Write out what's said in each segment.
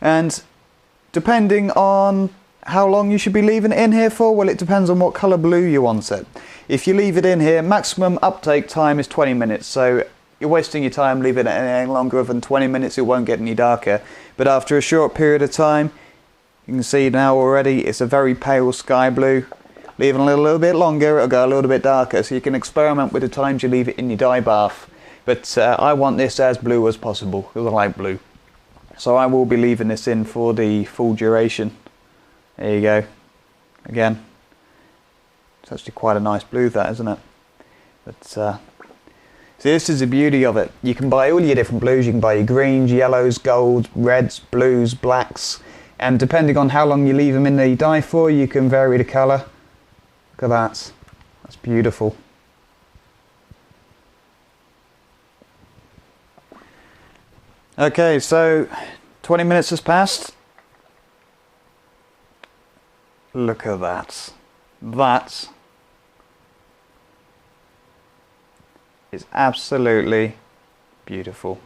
And depending on how long you should be leaving it in here for, well, it depends on what colour blue you want it. If you leave it in here, maximum uptake time is 20 minutes, so you're wasting your time leaving it any longer than 20 minutes, it won't get any darker. But after a short period of time, you can see now already it's a very pale sky blue. Leaving a little bit longer, it'll go a little bit darker, so you can experiment with the times you leave it in your dye bath. But I want this as blue as possible, with a light blue. So I will be leaving this in for the full duration. There you go. Again, it's actually quite a nice blue, that, isn't it? But see, this is the beauty of it. You can buy all your different blues. You can buy your greens, yellows, golds, reds, blues, blacks, and depending on how long you leave them in the dye for, you can vary the colour. Look at that. That's beautiful. Okay, so 20 minutes has passed. Look at that. That is absolutely beautiful.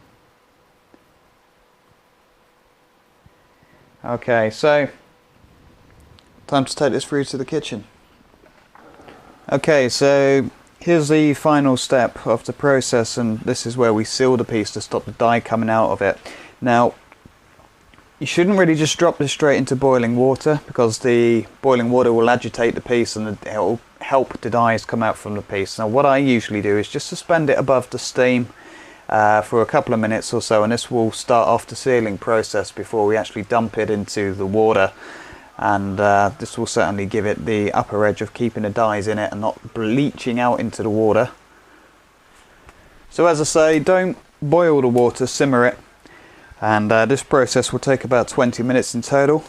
Okay, so time to take this through to the kitchen. Okay, so here's the final step of the process, and this is where we seal the piece to stop the dye coming out of it. Now, you shouldn't really just drop this straight into boiling water, because the boiling water will agitate the piece and it will help the dyes come out from the piece. Now what I usually do is just suspend it above the steam for a couple of minutes or so, and this will start off the sealing process before we actually dump it into the water. And this will certainly give it the upper edge of keeping the dyes in it and not bleaching out into the water. So as I say, don't boil the water, simmer it. And this process will take about 20 minutes in total.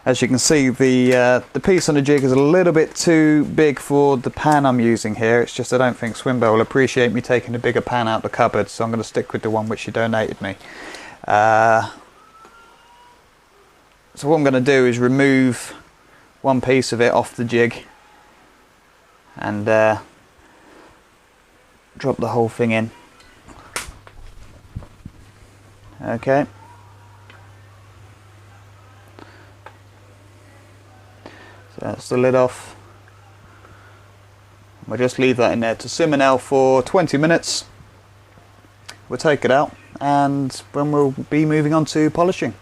As you can see, the piece on the jig is a little bit too big for the pan I'm using here. It's just I don't think Swinbo will appreciate me taking a bigger pan out the cupboard, so I'm going to stick with the one which he donated me. So what I'm going to do is remove one piece of it off the jig and drop the whole thing in. Okay. So that's the lid off. We'll just leave that in there to simmer now for 20 minutes. We'll take it out and then we'll be moving on to polishing.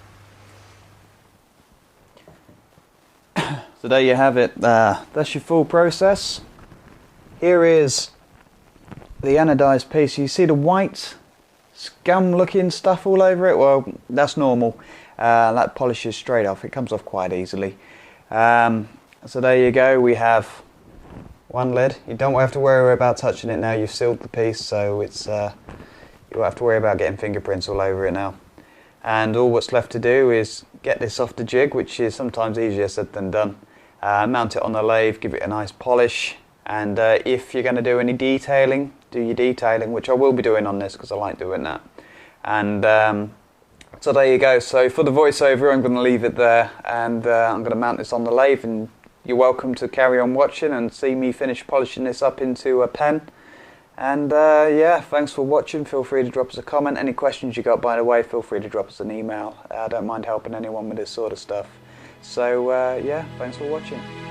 So there you have it. That's your full process. Here is the anodized piece. You see the white scum looking stuff all over it? Well, that's normal. That polishes straight off. It comes off quite easily. So there you go. We have one lid. You don't have to worry about touching it now. You've sealed the piece, so it's you won't have to worry about getting fingerprints all over it now. And all what's left to do is get this off the jig, which is sometimes easier said than done. Mount it on the lathe, give it a nice polish, and if you're going to do any detailing, do your detailing, which I will be doing on this because I like doing that. And so there you go. So for the voiceover, I'm going to leave it there, and I'm going to mount this on the lathe, and you're welcome to carry on watching and see me finish polishing this up into a pen. And yeah, thanks for watching. Feel free to drop us a comment. Any questions you got, by the way, feel free to drop us an email. I don't mind helping anyone with this sort of stuff. So yeah, thanks for watching.